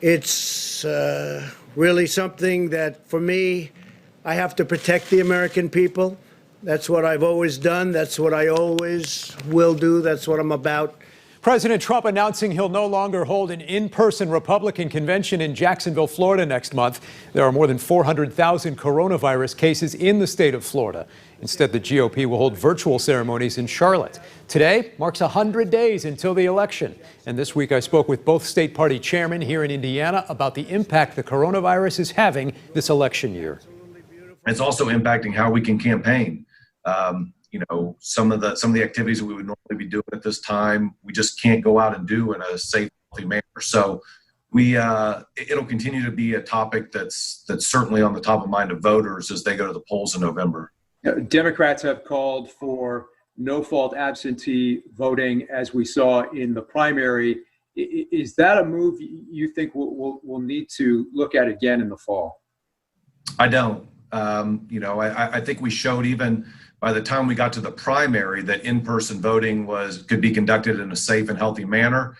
It's really something that, for me, I have to protect the American people. That's what I've always done. That's what I always will do. That's what I'm about. President Trump announcing he'll no longer hold an in-person Republican convention in Jacksonville, Florida next month. There are more than 400,000 coronavirus cases in the state of Florida. Instead, the GOP will hold virtual ceremonies in Charlotte. Today marks 100 days until the election. And this week I spoke with both state party chairmen here in Indiana about the impact the coronavirus is having this election year. It's also impacting how we can campaign. Some of the activities that we would normally be doing at this time, we just can't go out and do in a safe, healthy manner. So it'll continue to be a topic that's certainly on the top of mind of voters as they go to the polls in November. Democrats have called for no-fault absentee voting, as we saw in the primary. Is that a move you think we'll need to look at again in the fall? I don't. I think we showed even by the time we got to the primary that in-person voting could be conducted in a safe and healthy manner.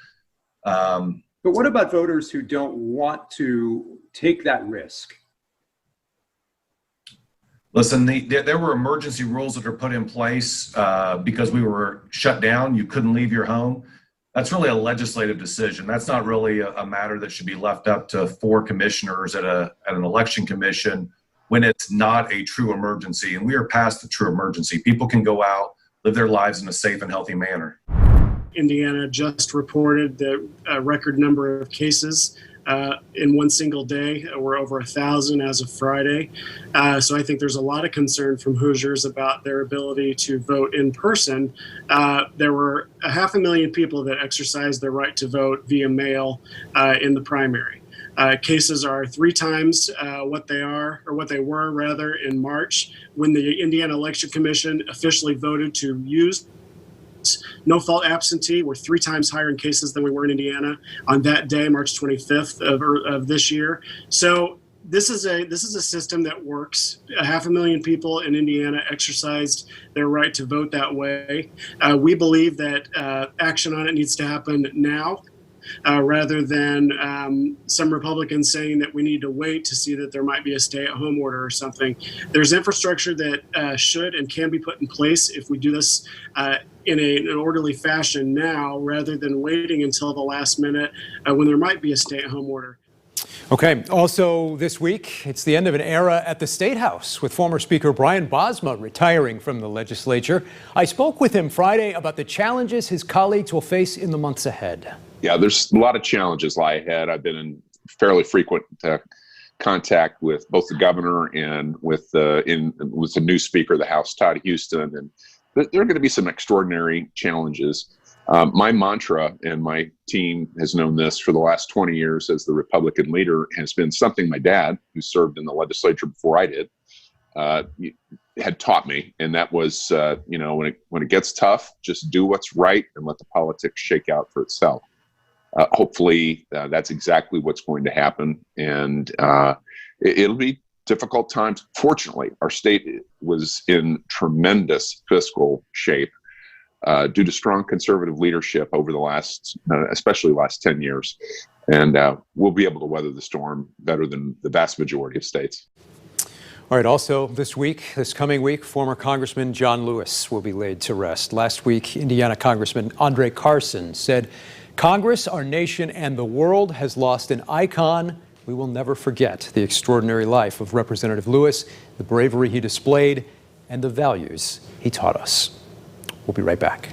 But what about voters who don't want to take that risk? Listen, there were emergency rules that are put in place because we were shut down. You couldn't leave your home. That's really a legislative decision. That's not really a matter that should be left up to 4 commissioners at an election commission when it's not a true emergency. And we are past the true emergency. People can go out, live their lives in a safe and healthy manner. Indiana just reported the record number of cases in one single day. We're over 1,000 as of Friday. So I think there's a lot of concern from Hoosiers about their ability to vote in person. There were 500,000 people that exercised their right to vote via mail in the primary. Cases are 3 times what they were rather in March, when the Indiana Election Commission officially voted to use no-fault absentee. We're 3 times higher in cases than we were in Indiana on that day, March 25th of this year. So this is a system that works. 500,000 people in Indiana exercised their right to vote that way. We believe that action on it needs to happen now. Rather than some Republicans saying that we need to wait to see that there might be a stay-at-home order or something. There's infrastructure that should and can be put in place if we do this in an orderly fashion now, rather than waiting until the last minute when there might be a stay-at-home order. Okay, also this week, it's the end of an era at the State House, with former Speaker Brian Bosma retiring from the legislature. I spoke with him Friday about the challenges his colleagues will face in the months ahead. Yeah, there's a lot of challenges lie ahead. I've been in fairly frequent contact with both the governor and with the new Speaker of the House, Todd Huston, and there are going to be some extraordinary challenges. My mantra, and my team has known this for the last 20 years as the Republican leader, has been something my dad, who served in the legislature before I did, had taught me, and that was, when it gets tough, just do what's right and let the politics shake out for itself. Hopefully, that's exactly what's going to happen, and it'll be difficult times. Fortunately, our state was in tremendous fiscal shape due to strong conservative leadership over the especially last 10 years, and we'll be able to weather the storm better than the vast majority of states. All right, also this coming week, former Congressman John Lewis will be laid to rest. Last week, Indiana Congressman Andre Carson said, "Congress, our nation, and the world has lost an icon. We will never forget the extraordinary life of Representative Lewis, the bravery he displayed, and the values he taught us." We'll be right back.